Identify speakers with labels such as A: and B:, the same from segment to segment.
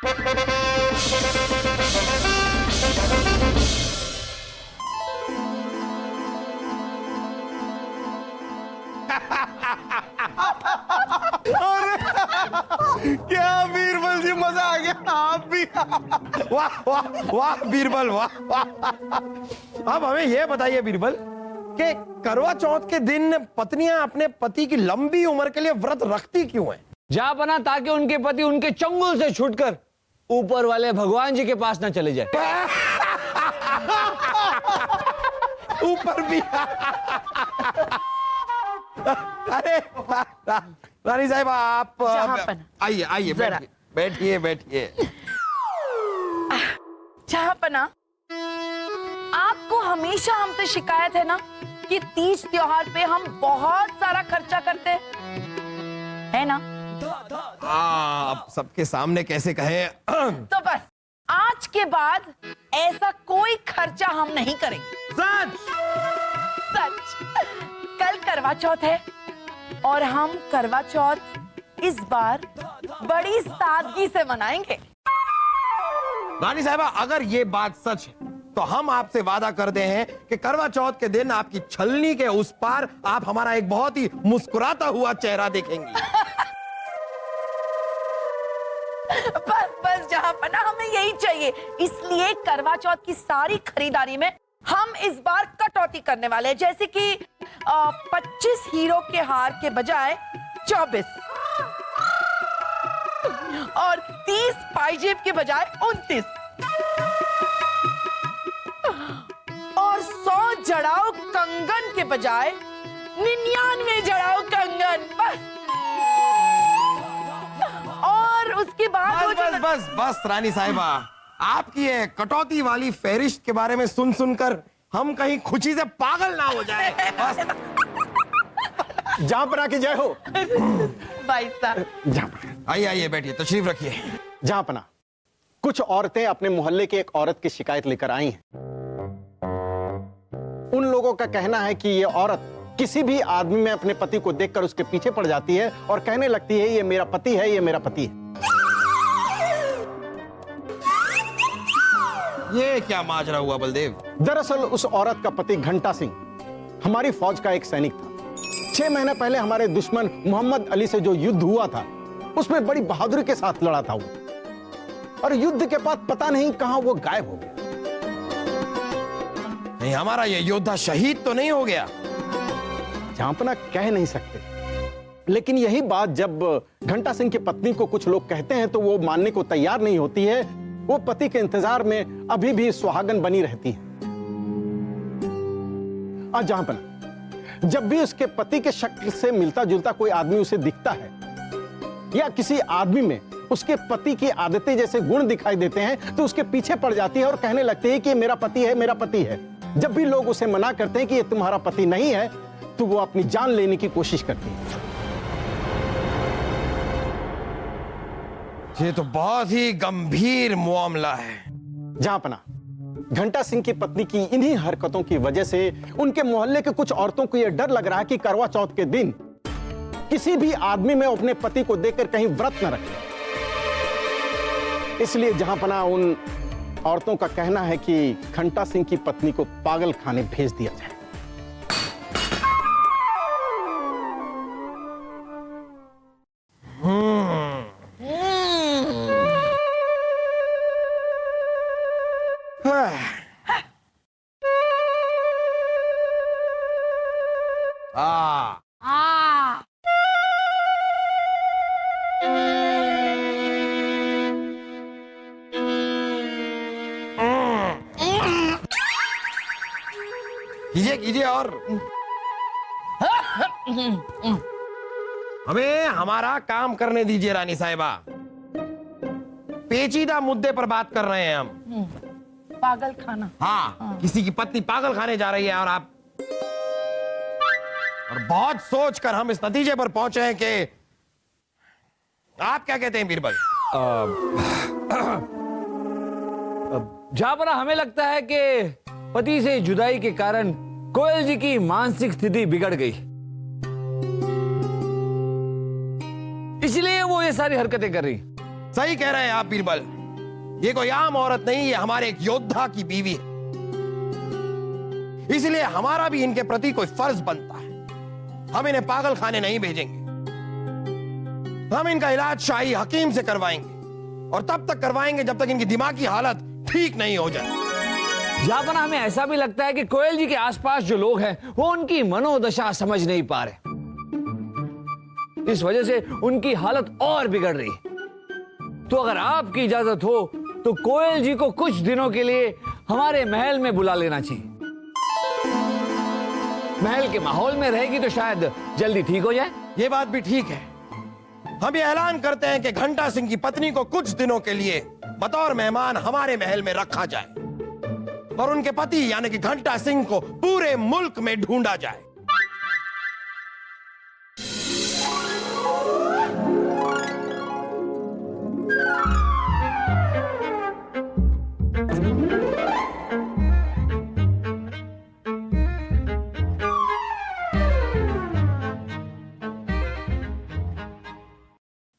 A: क्या बीरबल जी, मजा आ गया। आप भी वाह वाह वाह बीरबल, वाह वाह। अब हमें यह बताइए बीरबल कि करवा चौथ के दिन पत्नियां अपने पति की लंबी उम्र के लिए व्रत रखती क्यों हैं?
B: जहां बना ताकि उनके पति उनके चंगुल से छूटकर ऊपर वाले भगवान जी के पास ना चले जाए।
A: ऊपर भी। अरे रानी साहिबा, आप आइए आइए, बैठिए बैठिए।
C: जहाँपना, आपको हमेशा हमसे शिकायत है ना कि तीज त्योहार पे हम बहुत सारा खर्चा करते है ना?
A: आप सबके सामने कैसे कहें?
C: तो बस आज के बाद ऐसा कोई खर्चा हम नहीं करेंगे।
A: सच
C: सच। कल करवा चौथ है और हम करवा चौथ इस बार बड़ी सादगी से मनाएंगे।
A: रानी साहिबा, अगर ये बात सच है तो हम आपसे वादा करते हैं कि करवा चौथ के दिन आपकी छलनी के उस पार आप हमारा एक बहुत ही मुस्कुराता हुआ चेहरा देखेंगी।
C: बस बस जहाँपना, हमें यही चाहिए। इसलिए करवा चौथ की सारी खरीदारी में हम इस बार कटौती करने वाले हैं, जैसे कि 25 हीरो के हार के बजाय 24 और 30 पाइजेब के बजाय 29 और 100 जड़ाऊ कंगन के बजाय 99 जड़ाऊ कंगन। बस। और उसके बाद
A: बस बस बस रानी साहिबा, आपकी ये कटौती वाली फहरिस्त के बारे में सुन सुनकर हम कहीं खुशी से पागल ना हो जाए। बस।
D: जहाँपना की जय हो।
C: भाई साहब,
D: जहाँपना,
A: आइए आइए, बैठिए, तशरीफ रखिए।
D: जहाँपना, कुछ औरतें अपने मोहल्ले के एक औरत की शिकायत लेकर आई हैं। उन लोगों का कहना है कि ये औरत किसी भी आदमी में अपने पति को देखकर उसके पीछे पड़ जाती है और कहने लगती है ये मेरा पति है, ये मेरा पति है।
A: ये क्या माजरा हुआ बलदेव?
D: दरअसल उस औरत का पति घंटा सिंह हमारी फौज का एक सैनिक था। 6 महीने पहले हमारे दुश्मन मोहम्मद अली से जो युद्ध हुआ था उसमें बड़ी बहादुरी के साथ लड़ा था वो, और युद्ध के बाद पता नहीं कहां वो गायब हो गया।
A: नहीं, हमारा ये योद्धा शहीद तो नहीं हो गया?
D: जहाँपना कह नहीं सकते, लेकिन यही बात जब घंटा सिंह की पत्नी को कुछ लोग कहते हैं तो वो मानने को तैयार नहीं होती है। वो पति के इंतजार में अभी भी सुहागन बनी रहती है। और जहाँपना, जब भी उसके पति के शक्ल से मिलता जुलता कोई आदमी उसे दिखता है या किसी आदमी में उसके पति की आदतें जैसे गुण दिखाई देते हैं तो उसके पीछे पड़ जाती है और कहने लगती है कि ये मेरा पति है, मेरा पति है। जब भी लोग उसे मना करते हैं कि ये तुम्हारा पति नहीं है तो वो अपनी जान लेने की कोशिश करती है।
A: ये तो बहुत ही गंभीर मामला है।
D: जहाँपना, घंटा सिंह की पत्नी की इन्हीं हरकतों की वजह से उनके मोहल्ले के कुछ औरतों को यह डर लग रहा है कि करवा चौथ के दिन किसी भी आदमी में अपने पति को देखकर कहीं व्रत न रखे। इसलिए जहाँपना, उन औरतों का कहना है कि घंटा सिंह की पत्नी को पागल खाने भेज दिया जाए।
A: कीजिए कीजिए, और हमें हमारा काम करने दीजिए रानी साहिबा। पेचीदा मुद्दे पर बात कर रहे हैं हम।
C: पागल खाना।
A: हाँ, किसी की पत्नी पागल खाने जा रही है और आप, और बहुत सोचकर हम इस नतीजे पर पहुंचे हैं कि आप क्या कहते हैं बीरबल?
B: जहां पर हमें लगता है कि पति से जुदाई के कारण कोयल जी की मानसिक स्थिति बिगड़ गई, इसलिए वो ये सारी हरकतें कर रही।
A: सही कह रहे हैं आप बीरबल, ये कोई आम औरत नहीं, ये हमारे एक योद्धा की बीवी है। इसलिए हमारा भी इनके प्रति कोई फर्ज बनता है। हम इन्हें पागल खाने नहीं भेजेंगे। हम इनका इलाज शाही हकीम से करवाएंगे, और तब तक करवाएंगे जब तक इनकी दिमागी हालत ठीक नहीं हो जाए।
B: जापना, हमें ऐसा भी लगता है कि कोयल जी के आसपास जो लोग हैं वो उनकी मनोदशा समझ नहीं पा रहे। इस वजह से उनकी हालत और बिगड़ रही है। तो अगर आपकी इजाजत हो तो कोयल जी को कुछ दिनों के लिए हमारे महल में बुला लेना चाहिए। महल के माहौल में रहेगी तो शायद जल्दी ठीक हो जाए।
A: ये बात भी ठीक है। हम ये ऐलान करते हैं कि घंटा सिंह की पत्नी को कुछ दिनों के लिए बतौर मेहमान हमारे महल में रखा जाए, और उनके पति यानी कि घंटा सिंह को पूरे मुल्क में ढूंढा जाए।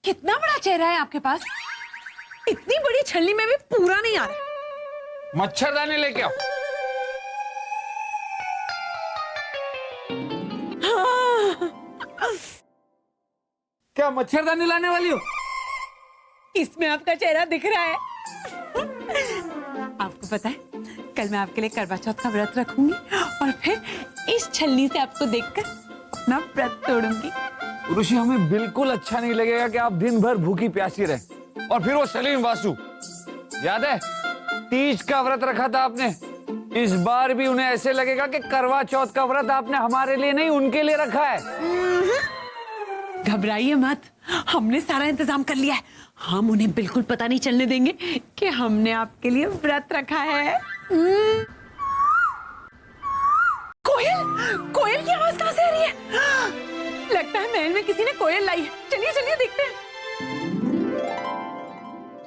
C: कितना बड़ा चेहरा है आपके पास, इतनी बड़ी छलनी में भी पूरा नहीं आ रहा।
B: मच्छरदानी लेके आओ। क्या मच्छरदानी लाने वाली हो?
E: इसमें आपका चेहरा दिख रहा है। आपको पता है, कल मैं आपके लिए करवा चौथ का व्रत रखूंगी और फिर इस छलनी से आपको देखकर अपना व्रत तोड़ूंगी।
B: ऋषि, हमें बिल्कुल अच्छा नहीं लगेगा कि आप दिन भर भूखी प्यासी रहे। और फिर वो सलीम वासु, याद है तीज का व्रत रखा था आपने? इस बार भी उन्हें ऐसे लगेगा कि करवा चौथ का व्रत आपने हमारे लिए नहीं उनके लिए रखा है।
E: घबराइए मत, हमने सारा इंतजाम कर लिया है। हम उन्हें बिल्कुल पता नहीं चलने देंगे कि हमने आपके लिए व्रत रखा है। कोयल, कोयल की आवाज कहां से आ रही है? लगता है महल में किसी ने कोयल लाई है। चलिए चलिए देखते हैं।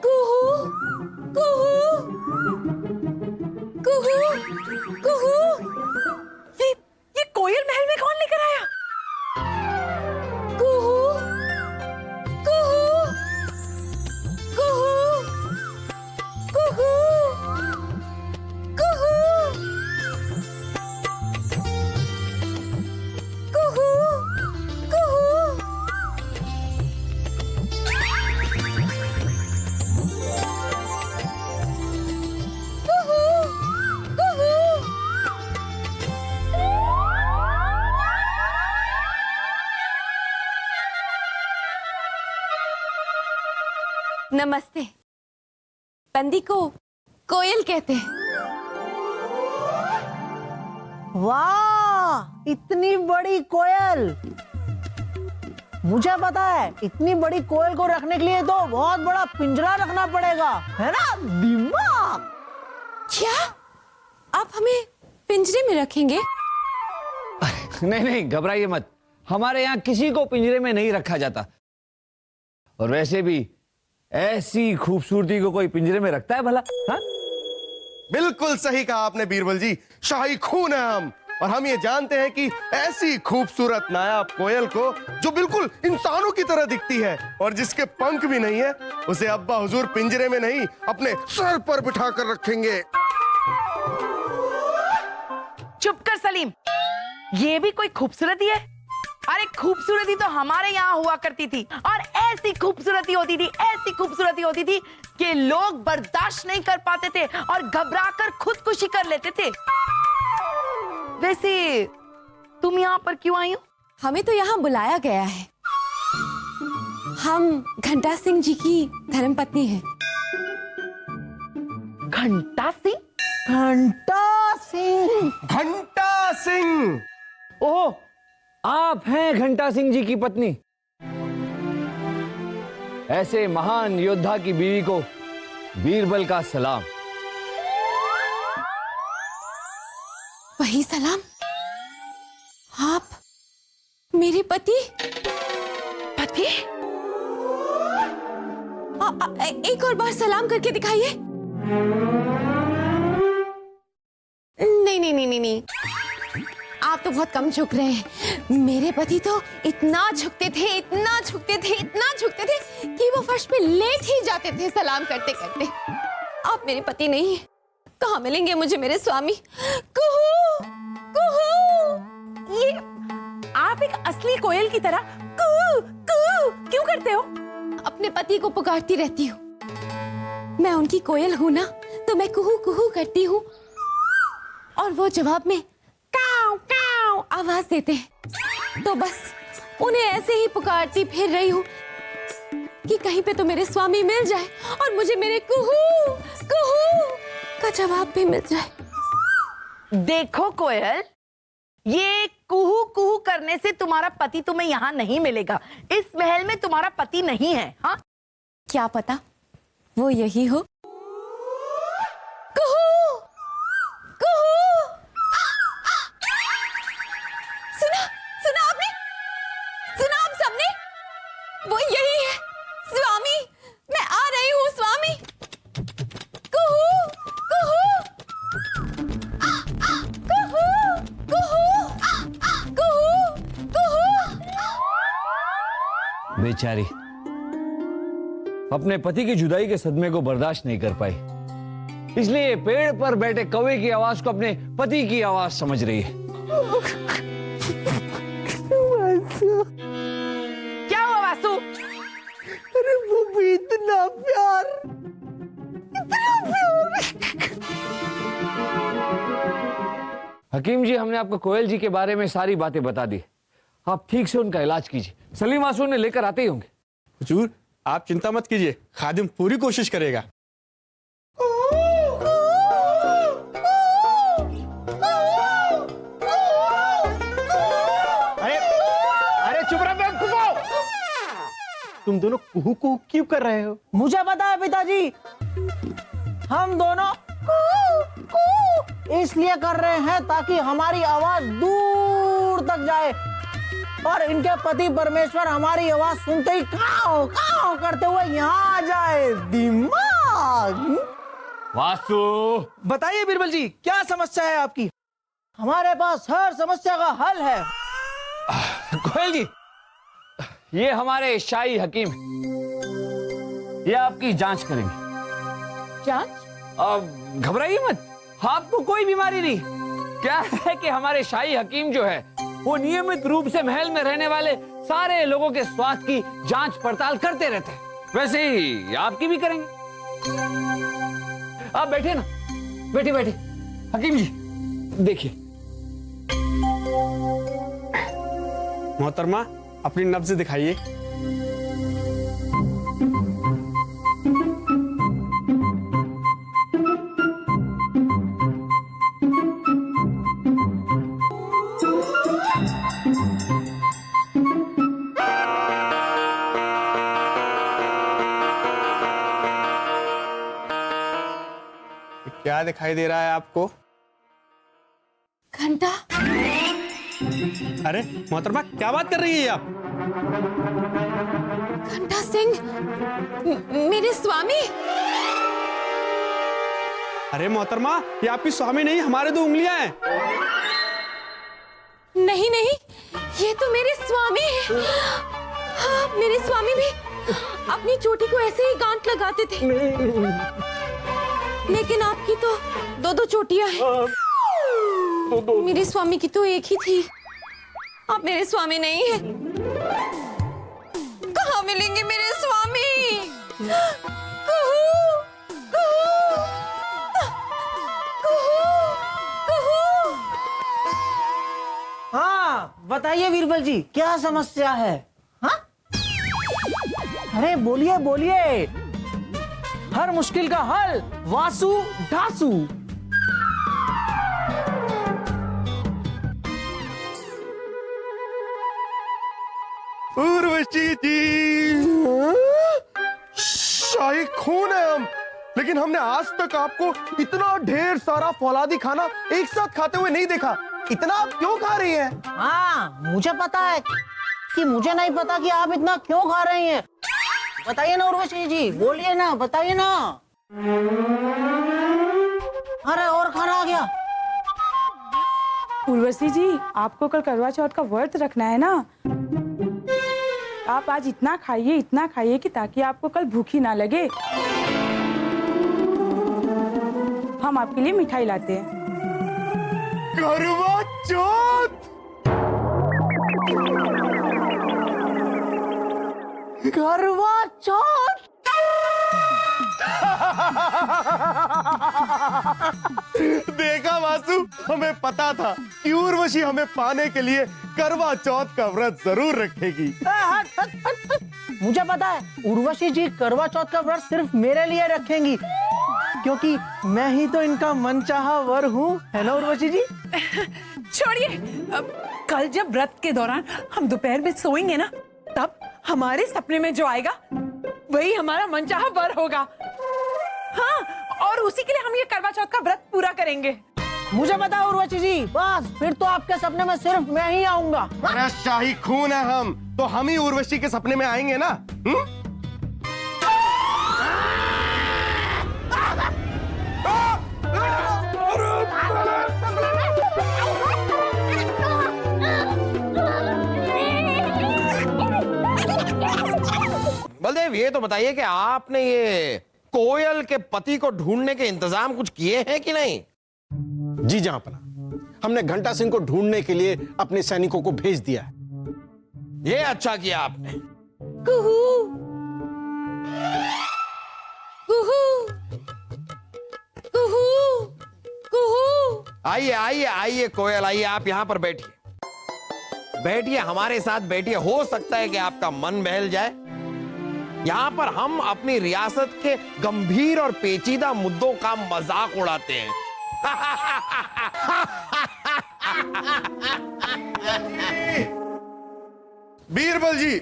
E: कुहू, कुहू, कुहू, कुहू। ये कोयल महल में कौन लेकर आया? कुहू, कुहू, कुहू, कुहू, कुहू, कुहू, कुहू।
C: नमस्ते। बंदी को कोयल कहते हैं।
F: वाह, इतनी बड़ी कोयल! मुझे पता है, इतनी बड़ी कोयल को रखने के लिए तो बहुत बड़ा पिंजरा रखना पड़ेगा, है ना? दिमाग।
C: क्या आप हमें पिंजरे में रखेंगे?
B: नहीं नहीं, घबराइए मत। हमारे यहाँ किसी को पिंजरे में नहीं रखा जाता। और वैसे भी ऐसी खूबसूरती को कोई पिंजरे में रखता है भला? हाँ?
A: बिल्कुल सही कहा आपने बीरबल जी। शाही खून है हम, और हम ये जानते हैं कि ऐसी खूबसूरत नायाब कोयल को जो बिल्कुल इंसानों की तरह दिखती है और जिसके पंख भी नहीं है, उसे अब्बा हुजूर पिंजरे में नहीं अपने सर पर बिठा कर रखेंगे।
C: चुप कर सलीम, ये भी कोई खूबसूरती है? अरे खूबसूरती तो हमारे यहाँ हुआ करती थी, और ऐसी खूबसूरती होती थी, ऐसी खूबसूरती होती थी कि लोग बर्दाश्त नहीं कर पाते थे और घबराकर खुदकुशी कर लेते थे। वैसे तुम यहाँ पर क्यों आई हो?
G: हमें तो यहाँ बुलाया गया है। हम घंटा सिंह जी की धर्मपत्नी हैं।
C: घंटा सिंह?
F: घंटा सिंह।
A: घंटा सिंह!
B: ओह, आप हैं घंटा सिंह जी की पत्नी। ऐसे महान योद्धा की बीवी को बीरबल का सलाम।
G: वही सलाम। आप मेरे पति?
C: पति?
G: एक और बार सलाम करके दिखाइए। नहीं नहीं नहीं नहीं नहीं, आप तो बहुत कम झुक रहे हैं। मेरे पति तो इतना झुकते थे, इतना झुकते थे, इतना झुकते थे कि वो फर्श पे लेट ही जाते थे सलाम करते करते। आप मेरे पति नहीं हैं। कहाँ मिलेंगे मुझे मेरे स्वामी? कुहू कुहू।
E: ये आप एक असली कोयल की तरह कू कू क्यों करते हो?
G: अपने पति को पुकारती रहती हूँ। मैं उनकी कोयल हूँ ना, तो मैं कुहू कुहू करती हूँ और वो जवाब में काऊ काऊ आवाज देते हैं। तो बस उन्हें ऐसे ही पुकारती फिर रही हूँ कि कहीं पे तो मेरे स्वामी मिल जाए और मुझे मेरे कुहू कुहू का जवाब भी मिल जाए।
C: देखो कोयल, ये कुहू कुहू करने से तुम्हारा पति तुम्हें यहाँ नहीं मिलेगा। इस महल में तुम्हारा पति नहीं है। हाँ,
G: क्या पता वो यही हो। कुहू कुहू। सुना सुना आपने? सुना आप सबने? वो यही है स्वामी। मैं आ रही हूँ स्वामी। कुहू कुहू कुहू कुहू कुहू कुहू।
B: बेचारी अपने पति की जुदाई के सदमे को बर्दाश्त नहीं कर पाई, इसलिए पेड़ पर बैठे कौवे की आवाज को अपने पति की आवाज समझ रही है।
C: क्या हुआ वासु?
F: अरे वो भी इतना प्यार, इतना प्यार।
B: हकीम जी, हमने आपको कोयल जी के बारे में सारी बातें बता दी। आप ठीक से उनका इलाज कीजिए। सलीम वासु ने लेकर आते ही होंगे।
D: हुजूर, आप चिंता मत कीजिए, खादिम पूरी कोशिश करेगा। अरे अरे चुप रहो बेवकूफो! तुम दोनों कुहू कुहू क्यों कर रहे हो?
F: मुझे पता है पिताजी, हम दोनों कू कू इसलिए कर रहे हैं ताकि हमारी आवाज दूर तक जाए और इनके पति परमेश्वर हमारी आवाज सुनते ही काओ काओ करते हुए यहाँ आ जाए। दिमाग।
B: वासु,
F: बताइए बीरबल जी, क्या समस्या है आपकी? हमारे पास हर समस्या का हल है।
B: कोयल जी, ये हमारे शाही हकीम हैं। ये आपकी जांच करेंगे।
G: जांच?
B: अब घबराइए मत, आपको कोई बीमारी नहीं। क्या है कि हमारे शाही हकीम जो है वो नियमित रूप से महल में रहने वाले सारे लोगों के स्वास्थ्य की जांच पड़ताल करते रहते हैं। वैसे ही आपकी भी करेंगे। आप बैठे ना, बैठे बैठे। हकीम जी देखिए।
D: मोहतरमा, अपनी नब्ज दिखाइए। क्या दिखाई दे रहा है आपको?
G: घंटा।
D: अरे मोहतरमा, क्या बात कर रही है आप?
G: घंटा सिंह मेरे स्वामी।
D: अरे मोहतरमा, ये आपकी स्वामी नहीं, हमारे दो उंगलियां हैं।
G: नहीं नहीं, ये तो मेरे स्वामी है। हाँ, मेरे स्वामी भी अपनी चोटी को ऐसे ही गांठ लगाते थे। लेकिन आपकी तो दो दो चोटियां हैं। मेरे स्वामी की तो एक ही थी। आप मेरे स्वामी नहीं हैं। कहाँ मिलेंगे मेरे स्वामी? कुहू, कुहू, कुहू, कुहू।
F: हाँ बताइए बीरबल जी, क्या समस्या है? हाँ, अरे बोलिए बोलिए। हर मुश्किल का हल वासु ढासू।
A: उर्वशी जी, शाही खून है हम, लेकिन हमने आज तक आपको इतना ढेर सारा फौलादी खाना एक साथ खाते हुए नहीं देखा। इतना आप क्यों खा रही हैं?
F: हाँ मुझे पता है कि मुझे नहीं पता कि आप इतना क्यों खा रही हैं। बताइए ना उर्वशी जी, बोलिए ना, बताइए ना। अरे और खाना आ गया।
E: उर्वशी जी, आपको कल करवा चौथ का व्रत रखना है ना। आप आज इतना खाइए कि ताकि आपको कल भूखी ना लगे। हम आपके लिए मिठाई लाते हैं।
A: करवा चौथ,
F: करवा चौथ।
A: देखा वासु, हमें पता था कि उर्वशी हमें पाने के लिए करवा चौथ का व्रत जरूर रखेगी।
F: हट, हट, हट, हट। मुझे पता है उर्वशी जी करवा चौथ का व्रत सिर्फ मेरे लिए रखेंगी, क्योंकि मैं ही तो इनका मनचाहा वर हूँ, है ना उर्वशी जी?
E: छोड़िए, कल जब व्रत के दौरान हम दोपहर में सोएंगे ना, तब हमारे सपने में जो आएगा वही हमारा मनचाहा वर होगा। हाँ, और उसी के लिए हम ये करवा चौथ का व्रत पूरा करेंगे।
F: मुझे पता है उर्वशी जी, बस फिर तो आपके सपने में सिर्फ मैं ही आऊंगा।
A: अरे शाही खून है हम, तो हम ही उर्वशी के सपने में आएंगे ना। बलदेव, ये तो बताइए कि आपने ये कोयल के पति को ढूंढने के इंतजाम कुछ किए हैं कि नहीं?
D: जी जहांपना, हमने घंटा सिंह को ढूंढने के लिए अपने सैनिकों को भेज दिया है।
A: ये अच्छा किया आपने।
G: कुहू कुहू कुहू कुहू।
A: आइए आइए आइए कोयल, आइए, आप यहां पर बैठिए, बैठिए, हमारे साथ बैठिए। हो सकता है कि आपका मन बहल जाए। यहां पर हम अपनी रियासत के गंभीर और पेचीदा मुद्दों का मजाक उड़ाते हैं। बीरबल जी,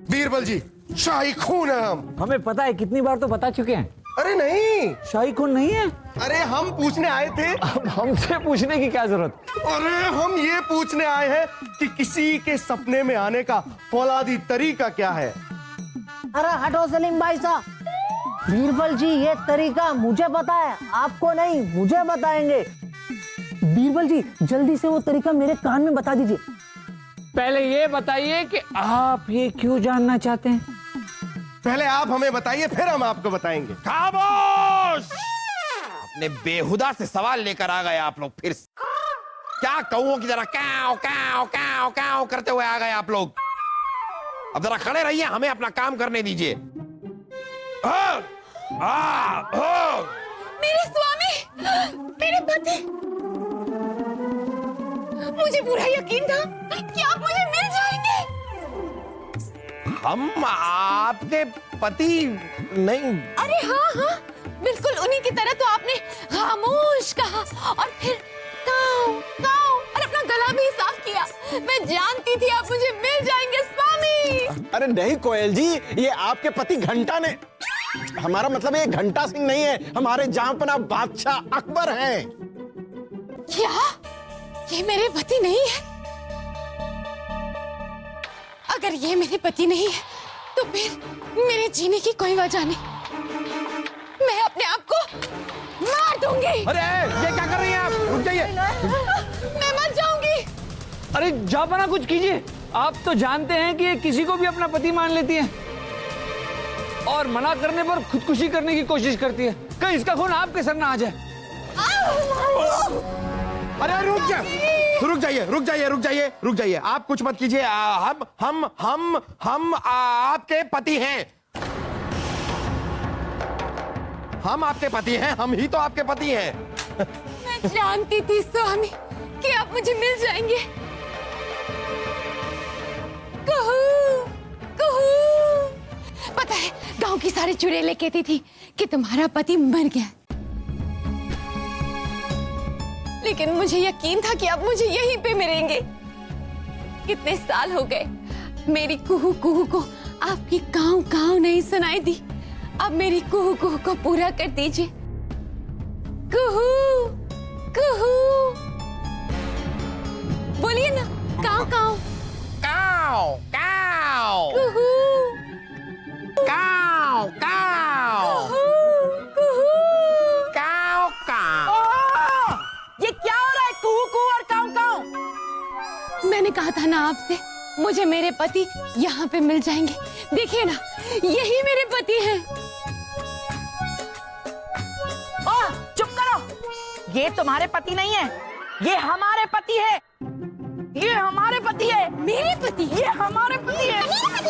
A: बीरबल जी, शाही खून है हम।
B: हमें पता है, कितनी बार तो बता चुके हैं।
A: अरे नहीं,
B: शाही खून नहीं है।
A: अरे हम पूछने आए थे।
B: अब हमसे पूछने की क्या जरूरत?
A: अरे हम ये पूछने आए हैं कि किसी के सपने में आने का फौलादी तरीका क्या है।
F: अरे हटो सलीम भाई साहब, बीरबल जी ये तरीका मुझे पता है, आपको नहीं, मुझे बताएंगे। बीरबल जी जल्दी से वो तरीका मेरे कान में बता दीजिए।
B: पहले ये बताइए कि आप ये क्यों जानना चाहते हैं?
A: पहले आप हमें बताइए, फिर हम आपको बताएंगे। खामोश! अपने बेहुदा से सवाल लेकर आ गए आप लोग फिर। क्या कौओं की तरह काव काव काव काव करते हुए आ गए आप लोग। अब जरा खड़े रहिए, हमें अपना काम करने दीजिए।
G: मेरे स्वामी, मेरे पति, मुझे पूरा यकीन था कि आप मुझे मिल जाएंगे।
A: हम आपके पति नहीं?
G: अरे हाँ हाँ, बिल्कुल उन्हीं की तरह। तो आपने खामोश कहा और फिर काऊ काऊ और अपना गला भी साफ किया। मैं जानती थी आप मुझे मिल जाएंगे स्वामी।
D: अरे नहीं कोयल जी, ये आपके पति घंटा ने, हमारा मतलब ये घंटा सिंह नहीं है, हमारे जहांपना बादशाह अकबर हैं।
G: क्या ये मेरे पति नहीं है? अगर ये मेरे पति नहीं है तो फिर मेरे जीने की कोई वजह नहीं। मैं अपने आप को मार दूंगी।
A: अरे ये क्या कर रही हैं आप? रुक जाइए।
G: मैं मर जाऊंगी।
B: अरे जापाना, कुछ कीजिए। आप तो जानते हैं कि ये किसी को भी अपना पति मान लेती है और मना करने पर खुदकुशी करने की कोशिश करती है। कहीं इसका खून आपके सर ना आ जाए।
A: अरे रुक जाइए, रुक जाइए, रुक जाइए, रुक जाइए। आप कुछ मत कीजिए। हम आपके पति हैं। हम आपके पति हैं, हम ही तो आपके पति हैं।
G: मैं जानती थी स्वामी कि आप मुझे मिल जाएंगे। कहू, कहू। पता है, गांव की सारी चुड़ैलें कहती थी कि तुम्हारा पति मर गया, लेकिन मुझे यकीन था कि आप मुझे यहीं पे मिलेंगे। कितने साल हो गए मेरी कुहू कुहू को आपकी काऊ काऊ नहीं सुनाई दी। अब मेरी कुहू कुहू को पूरा कर दीजिए। कुहू कुहू, बोलिए ना, काऊ काऊ
A: काव काव
G: कुहू
A: काव काव
G: कुहू
A: काव काव।
G: ना आपसे, मुझे मेरे पति यहाँ पे मिल जाएंगे। देखिए ना, यही मेरे पति हैं।
C: ओह, चुप करो। ये तुम्हारे पति नहीं है, ये हमारे पति है। ये हमारे पति है।
G: मेरे पति?
C: ये हमारे पति है।